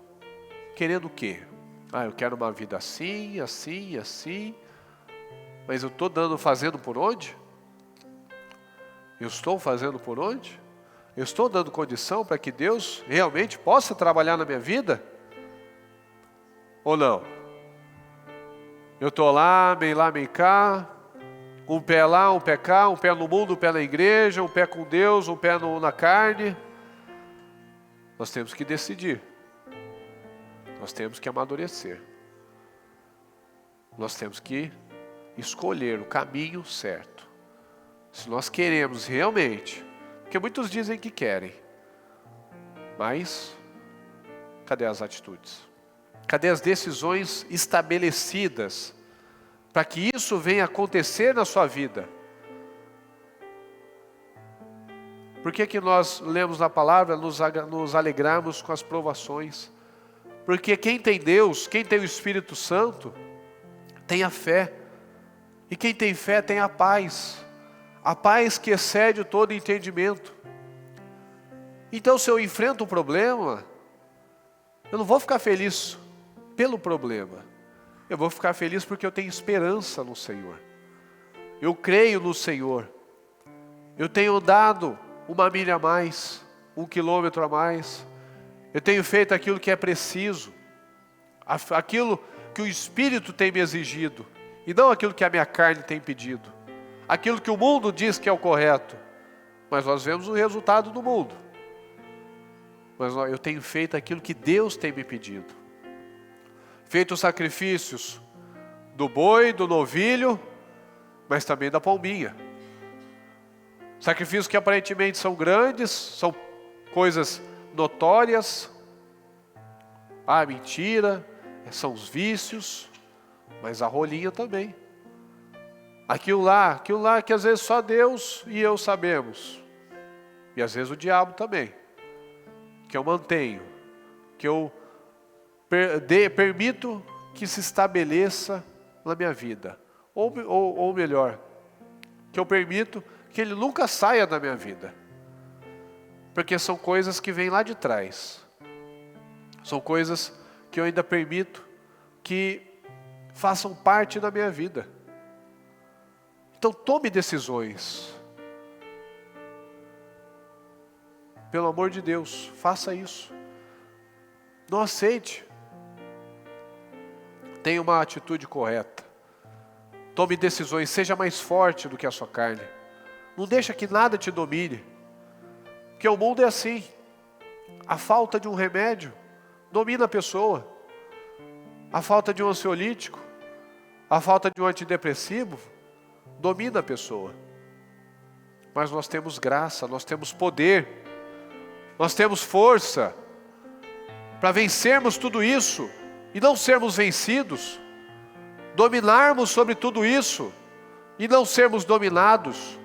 querendo o quê? Eu quero uma vida assim, assim, assim. Mas eu estou fazendo por onde? Eu estou fazendo por onde? Eu estou dando condição para que Deus realmente possa trabalhar na minha vida? Ou não? Eu estou lá, meio cá, um pé lá, um pé cá, um pé no mundo, um pé na igreja, um pé com Deus, um pé na carne. Nós temos que decidir. Nós temos que amadurecer. Nós temos que escolher o caminho certo. Se nós queremos realmente, porque muitos dizem que querem, mas cadê as atitudes? Cadê as decisões estabelecidas para que isso venha acontecer na sua vida? Por que nós lemos na palavra, nos alegramos com as provações? Porque quem tem Deus, quem tem o Espírito Santo, tem a fé. E quem tem fé tem a paz. A paz que excede todo entendimento. Então se eu enfrento um problema, eu não vou ficar feliz pelo problema. Eu vou ficar feliz porque eu tenho esperança no Senhor. Eu creio no Senhor. Eu tenho dado 1 milha a mais, 1 quilômetro a mais. Eu tenho feito aquilo que é preciso. Aquilo que o Espírito tem me exigido. E não aquilo que a minha carne tem pedido. Aquilo que o mundo diz que é o correto. Mas nós vemos o resultado do mundo. Mas eu tenho feito aquilo que Deus tem me pedido. Feito os sacrifícios do boi, do novilho, mas também da pombinha. Sacrifícios que aparentemente são grandes, são coisas notórias. Mentira, são os vícios, mas a rolinha também. Aquilo lá que às vezes só Deus e eu sabemos. E às vezes o diabo também. Que eu mantenho que eu permito que se estabeleça na minha vida. Ou melhor, que eu permito que ele nunca saia da minha vida. Porque são coisas que vêm lá de trás. São coisas que eu ainda permito que façam parte da minha vida. Então tome decisões. Pelo amor de Deus, faça isso. Não aceite. Tenha uma atitude correta. Tome decisões, seja mais forte do que a sua carne. Não deixa que nada te domine. Porque o mundo é assim. A falta de um remédio domina a pessoa. A falta de um ansiolítico, a falta de um antidepressivo, domina a pessoa. Mas nós temos graça, nós temos poder, nós temos força para vencermos tudo isso e não sermos vencidos, dominarmos sobre tudo isso e não sermos dominados.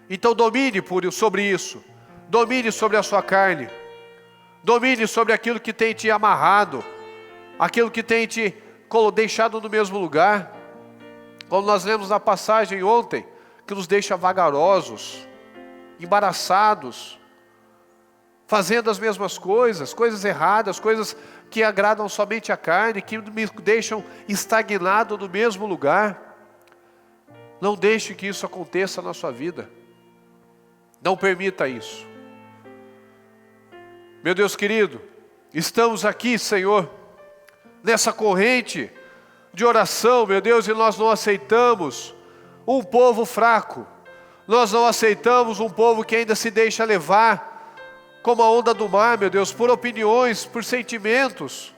Então domine sobre isso, domine sobre a sua carne, domine sobre aquilo que tem te amarrado, aquilo que tem te deixado no mesmo lugar. Como nós lemos na passagem ontem, que nos deixa vagarosos, embaraçados, fazendo as mesmas coisas, coisas erradas, coisas que agradam somente a carne, que me deixam estagnado no mesmo lugar. Não deixe que isso aconteça na sua vida. Não permita isso. Meu Deus querido, estamos aqui, Senhor, nessa corrente de oração, meu Deus, e nós não aceitamos um povo fraco. Nós não aceitamos um povo que ainda se deixa levar, como a onda do mar, meu Deus, por opiniões, por sentimentos.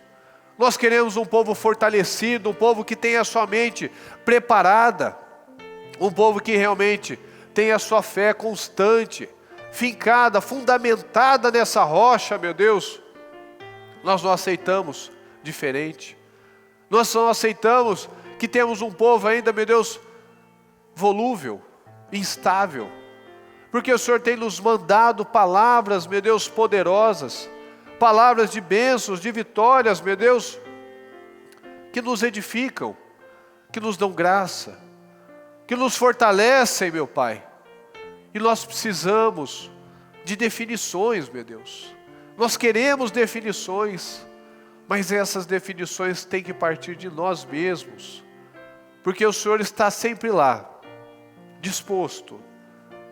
Nós queremos um povo fortalecido, um povo que tenha a sua mente preparada, um povo que realmente tenha a sua fé constante, fincada, fundamentada nessa rocha, meu Deus. Nós não aceitamos diferente. Nós não aceitamos que temos um povo ainda, meu Deus, volúvel, instável. Porque o Senhor tem nos mandado palavras, meu Deus, poderosas, palavras de bênçãos, de vitórias, meu Deus, que nos edificam, que nos dão graça, que nos fortalecem, meu Pai. E nós precisamos de definições, meu Deus. Nós queremos definições, mas essas definições têm que partir de nós mesmos, porque o Senhor está sempre lá, disposto,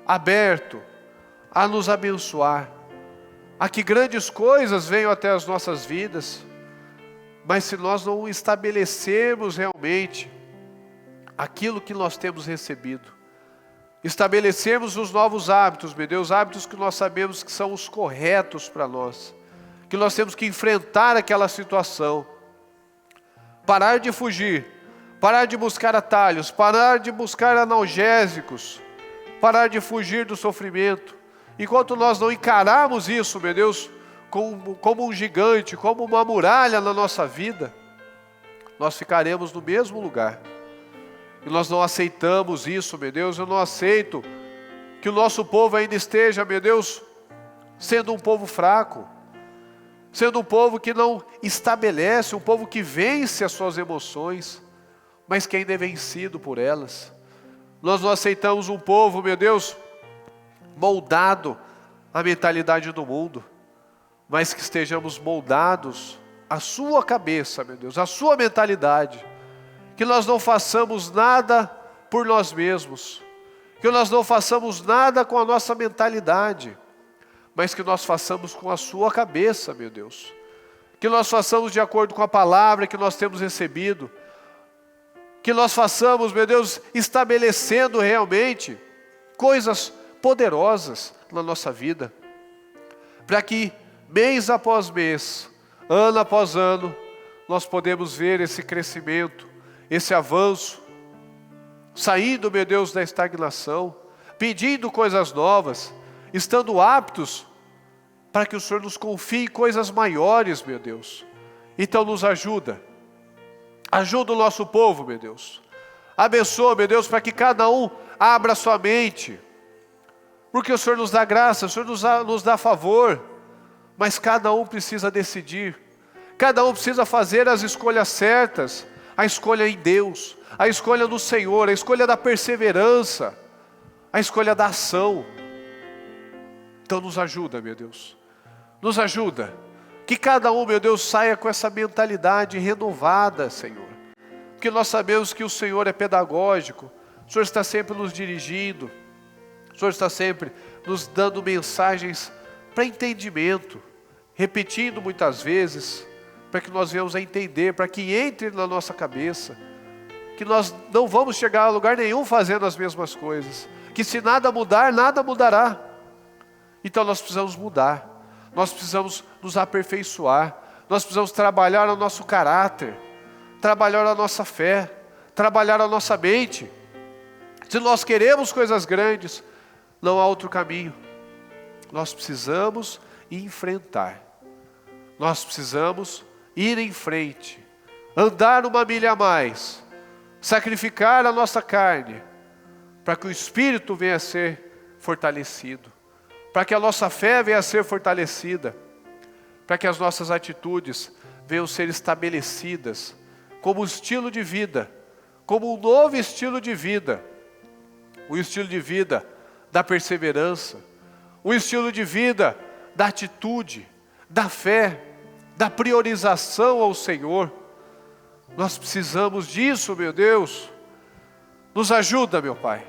aberto a nos abençoar, a que grandes coisas venham até as nossas vidas. Mas se nós não estabelecermos realmente aquilo que nós temos recebido, estabelecermos os novos hábitos, meu Deus, hábitos que nós sabemos que são os corretos para nós, que nós temos que enfrentar aquela situação, parar de fugir, parar de buscar atalhos, parar de buscar analgésicos, parar de fugir do sofrimento. Enquanto nós não encararmos isso, meu Deus, como um gigante, como uma muralha na nossa vida, nós ficaremos no mesmo lugar. E nós não aceitamos isso, meu Deus. Eu não aceito que o nosso povo ainda esteja, meu Deus, sendo um povo fraco, sendo um povo que não estabelece, um povo que vence as suas emoções, mas que ainda é vencido por elas. Nós não aceitamos um povo, meu Deus, moldado à mentalidade do mundo, mas que estejamos moldados à sua cabeça, meu Deus, à sua mentalidade. Que nós não façamos nada por nós mesmos, que nós não façamos nada com a nossa mentalidade, mas que nós façamos com a sua cabeça, meu Deus. Que nós façamos de acordo com a palavra que nós temos recebido, que nós façamos, meu Deus, estabelecendo realmente coisas poderosas na nossa vida, para que mês após mês, ano após ano, nós podemos ver esse crescimento, esse avanço, saindo, meu Deus, da estagnação, pedindo coisas novas, estando aptos para que o Senhor nos confie coisas maiores, meu Deus. Então nos ajuda o nosso povo, meu Deus. Abençoa, meu Deus, para que cada um abra a sua mente, porque o Senhor nos dá graça, o Senhor nos dá favor, mas cada um precisa decidir, cada um precisa fazer as escolhas certas, a escolha em Deus, a escolha no Senhor, a escolha da perseverança, a escolha da ação. Então nos ajuda, meu Deus, nos ajuda, que cada um, meu Deus, saia com essa mentalidade renovada, Senhor, porque nós sabemos que o Senhor é pedagógico, o Senhor está sempre nos dirigindo, o Senhor está sempre nos dando mensagens para entendimento, repetindo muitas vezes, para que nós venhamos a entender, para que entre na nossa cabeça, que nós não vamos chegar a lugar nenhum fazendo as mesmas coisas, que se nada mudar, nada mudará. Então nós precisamos mudar, nós precisamos nos aperfeiçoar, nós precisamos trabalhar o nosso caráter, trabalhar a nossa fé, trabalhar a nossa mente. Se nós queremos coisas grandes, não há outro caminho. Nós precisamos enfrentar, nós precisamos ir em frente, andar uma milha a mais, sacrificar a nossa carne, para que o Espírito venha a ser fortalecido, para que a nossa fé venha a ser fortalecida, para que as nossas atitudes venham a ser estabelecidas como estilo de vida, como um novo estilo de vida, o estilo de vida da perseverança, o estilo de vida da atitude, da fé, da priorização ao Senhor. Nós precisamos disso, meu Deus. Nos ajuda, meu Pai,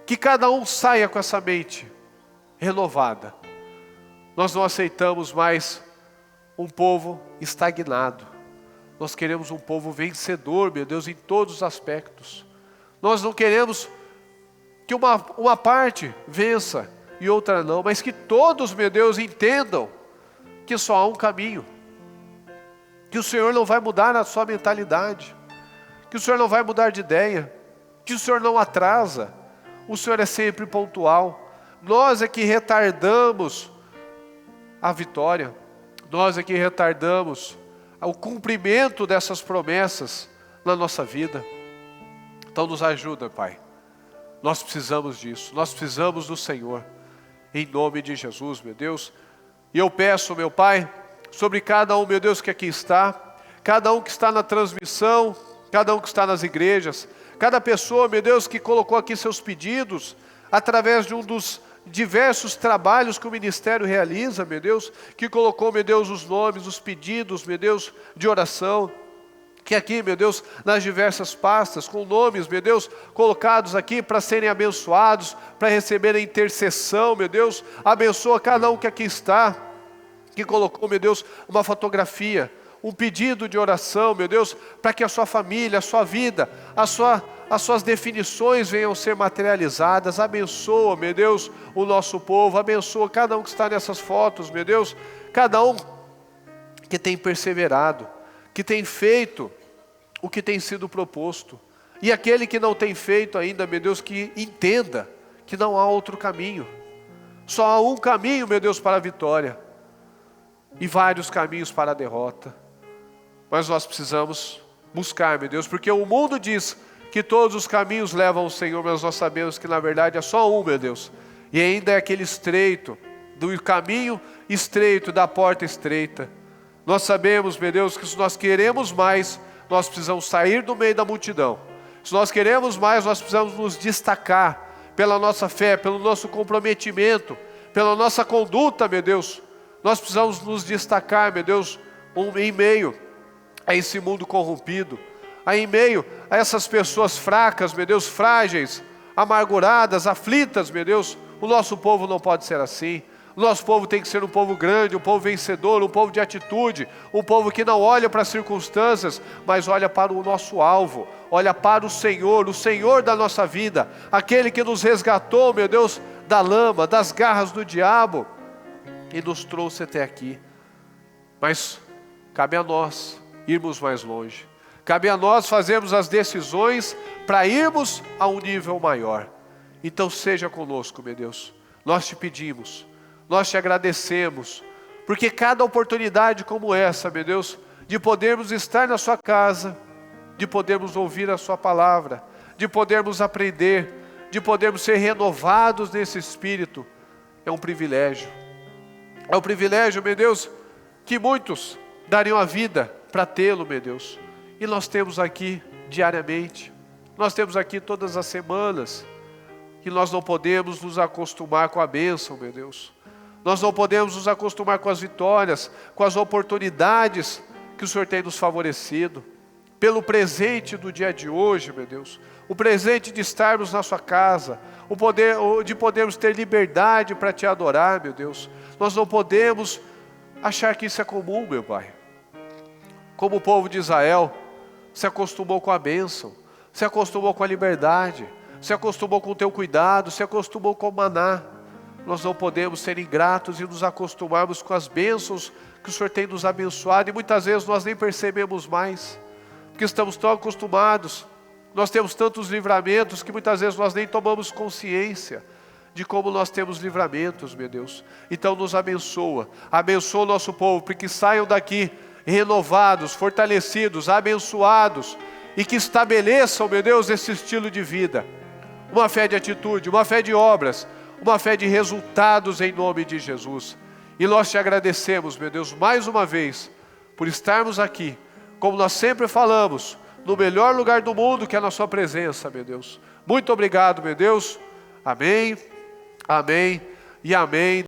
que cada um saia com essa mente renovada. Nós não aceitamos mais um povo estagnado. Nós queremos um povo vencedor, meu Deus, em todos os aspectos. Nós não queremos que uma parte vença e outra não, mas que todos, meu Deus, entendam que só há um caminho, que o Senhor não vai mudar a sua mentalidade, que o Senhor não vai mudar de ideia, que o Senhor não atrasa, o Senhor é sempre pontual. Nós é que retardamos a vitória, nós é que retardamos o cumprimento dessas promessas na nossa vida. Então nos ajuda, Pai, nós precisamos disso, nós precisamos do Senhor, em nome de Jesus, meu Deus. E eu peço, meu Pai, sobre cada um, meu Deus, que aqui está, cada um que está na transmissão, cada um que está nas igrejas, cada pessoa, meu Deus, que colocou aqui seus pedidos, através de um dos diversos trabalhos que o ministério realiza, meu Deus, que colocou, meu Deus, os nomes, os pedidos, meu Deus, de oração, que aqui, meu Deus, nas diversas pastas, com nomes, meu Deus, colocados aqui para serem abençoados, para receberem intercessão, meu Deus, abençoa cada um que aqui está, que colocou, meu Deus, uma fotografia, um pedido de oração, meu Deus, para que a sua família, a sua vida, as suas definições venham a ser materializadas. Abençoa, meu Deus, o nosso povo, abençoa cada um que está nessas fotos, meu Deus, cada um que tem perseverado, que tem feito o que tem sido proposto, e aquele que não tem feito ainda, meu Deus, que entenda que não há outro caminho, só há um caminho, meu Deus, para a vitória, e vários caminhos para a derrota, mas nós precisamos buscar, meu Deus, porque o mundo diz que todos os caminhos levam ao Senhor, mas nós sabemos que na verdade é só um, meu Deus, e ainda é aquele estreito, do caminho estreito, da porta estreita. Nós sabemos, meu Deus, que se nós queremos mais, nós precisamos sair do meio da multidão. Se nós queremos mais, nós precisamos nos destacar pela nossa fé, pelo nosso comprometimento, pela nossa conduta, meu Deus. Nós precisamos nos destacar, meu Deus, em meio a esse mundo corrompido, em meio a essas pessoas fracas, meu Deus, frágeis, amarguradas, aflitas, meu Deus. O nosso povo não pode ser assim. O nosso povo tem que ser um povo grande, um povo vencedor, um povo de atitude, um povo que não olha para as circunstâncias, mas olha para o nosso alvo, olha para o Senhor da nossa vida, aquele que nos resgatou, meu Deus, da lama, das garras do diabo, e nos trouxe até aqui. Mas cabe a nós irmos mais longe, cabe a nós fazermos as decisões para irmos a um nível maior. Então seja conosco, meu Deus, nós te pedimos, nós te agradecemos, porque cada oportunidade como essa, meu Deus, de podermos estar na sua casa, de podermos ouvir a sua palavra, de podermos aprender, de podermos ser renovados nesse espírito, é um privilégio. É um privilégio, meu Deus, que muitos dariam a vida para tê-lo, meu Deus. E nós temos aqui diariamente, nós temos aqui todas as semanas, que nós não podemos nos acostumar com a bênção, meu Deus. Nós não podemos nos acostumar com as vitórias, com as oportunidades que o Senhor tem nos favorecido. Pelo presente do dia de hoje, meu Deus. O presente de estarmos na sua casa. De podermos ter liberdade para te adorar, meu Deus. Nós não podemos achar que isso é comum, meu Pai. Como o povo de Israel se acostumou com a bênção, se acostumou com a liberdade, se acostumou com o teu cuidado, se acostumou com o maná. Nós não podemos ser ingratos e nos acostumarmos com as bênçãos que o Senhor tem nos abençoado, e muitas vezes nós nem percebemos mais, porque estamos tão acostumados, nós temos tantos livramentos que muitas vezes nós nem tomamos consciência de como nós temos livramentos, meu Deus. Então nos abençoa o nosso povo, para que saiam daqui renovados, fortalecidos, abençoados, e que estabeleçam, meu Deus, esse estilo de vida, uma fé de atitude, uma fé de obras, uma fé de resultados em nome de Jesus. E nós te agradecemos, meu Deus, mais uma vez, por estarmos aqui, como nós sempre falamos, no melhor lugar do mundo, que é na sua presença, meu Deus. Muito obrigado, meu Deus. Amém, amém e amém.